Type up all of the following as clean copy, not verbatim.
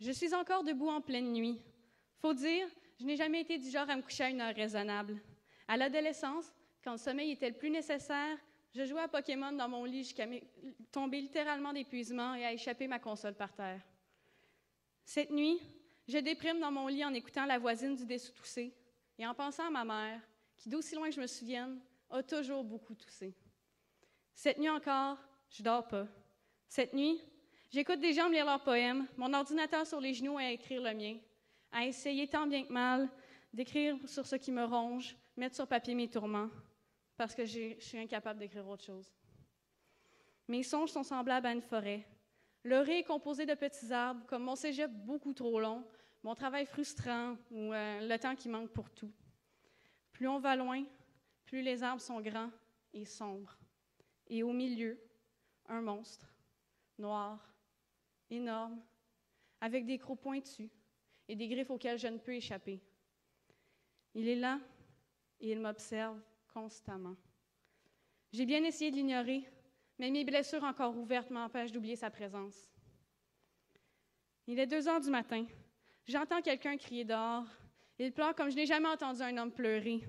Je suis encore debout en pleine nuit. Faut dire, je n'ai jamais été du genre à me coucher à une heure raisonnable. À l'adolescence, quand le sommeil était le plus nécessaire, je jouais à Pokémon dans mon lit jusqu'à tomber littéralement d'épuisement et à échapper ma console par terre. Cette nuit, je déprime dans mon lit en écoutant la voisine du dessous tousser et en pensant à ma mère, qui, d'aussi loin que je me souvienne, a toujours beaucoup toussé. Cette nuit encore, je dors pas. Cette nuit, j'écoute des gens me lire leurs poèmes, mon ordinateur sur les genoux à écrire le mien, à essayer tant bien que mal d'écrire sur ce qui me ronge, mettre sur papier mes tourments, parce que je suis incapable d'écrire autre chose. Mes songes sont semblables à une forêt. L'orée est composée de petits arbres, comme mon cégep beaucoup trop long, mon travail frustrant ou le temps qui manque pour tout. Plus on va loin, plus les arbres sont grands et sombres. Et au milieu, un monstre, noir, énorme, avec des crocs pointus et des griffes auxquelles je ne peux échapper. Il est là et il m'observe constamment. J'ai bien essayé de l'ignorer, mais mes blessures encore ouvertes m'empêchent d'oublier sa présence. Il est 2 heures du matin. J'entends quelqu'un crier dehors. Il pleure comme je n'ai jamais entendu un homme pleurer.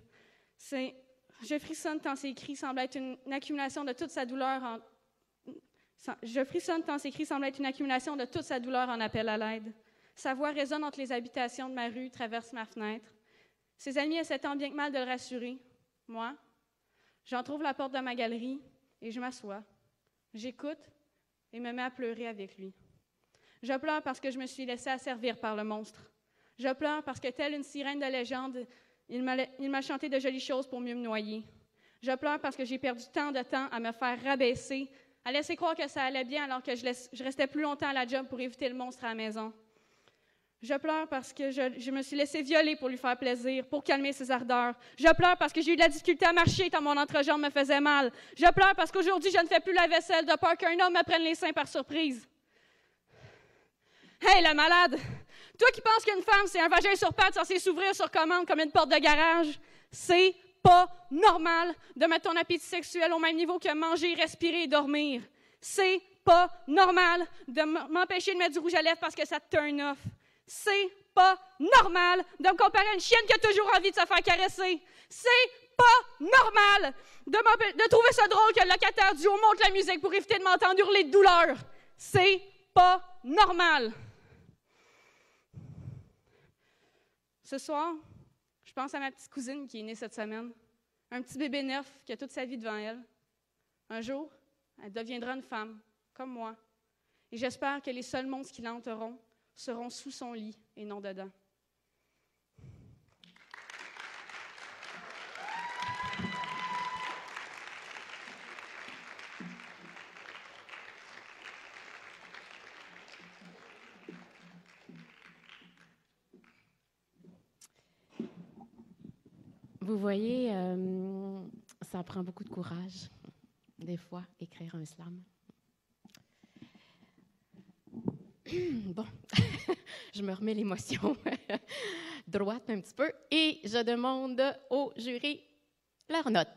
Je frissonne tant ses cris semblent être une accumulation de toute sa douleur en appel à l'aide. Sa voix résonne entre les habitations de ma rue, traverse ma fenêtre. Ses amis essaient tant bien que mal de le rassurer. Moi, j'entrouvre la porte de ma galerie et je m'assois. J'écoute et me mets à pleurer avec lui. Je pleure parce que je me suis laissée asservir par le monstre. Je pleure parce que, telle une sirène de légende, il m'a chanté de jolies choses pour mieux me noyer. Je pleure parce que j'ai perdu tant de temps à me faire rabaisser, à laisser croire que ça allait bien alors que je restais plus longtemps à la job pour éviter le monstre à la maison. Je pleure parce que je me suis laissée violer pour lui faire plaisir, pour calmer ses ardeurs. Je pleure parce que j'ai eu de la difficulté à marcher tant mon entrejambe me faisait mal. Je pleure parce qu'aujourd'hui, je ne fais plus la vaisselle de peur qu'un homme me prenne les seins par surprise. Hey, la malade! Toi qui penses qu'une femme, c'est un vagin sur pattes censé s'ouvrir sur commande comme une porte de garage, c'est pas normal de mettre ton appétit sexuel au même niveau que manger, respirer et dormir. C'est pas normal de m'empêcher de mettre du rouge à lèvres parce que ça te turn off. C'est pas normal de me comparer à une chienne qui a toujours envie de se faire caresser. C'est pas normal de trouver ça drôle que le locataire du haut monte la musique pour éviter de m'entendre hurler de douleur. C'est pas normal. Ce soir, je pense à ma petite cousine qui est née cette semaine. Un petit bébé neuf qui a toute sa vie devant elle. Un jour, elle deviendra une femme, comme moi. Et j'espère que les seuls monstres qui l'hanteront seront sous son lit et non dedans. Vous voyez, ça prend beaucoup de courage, des fois, écrire un slam. Bon, je me remets l'émotion droite un petit peu et je demande au jury leur note.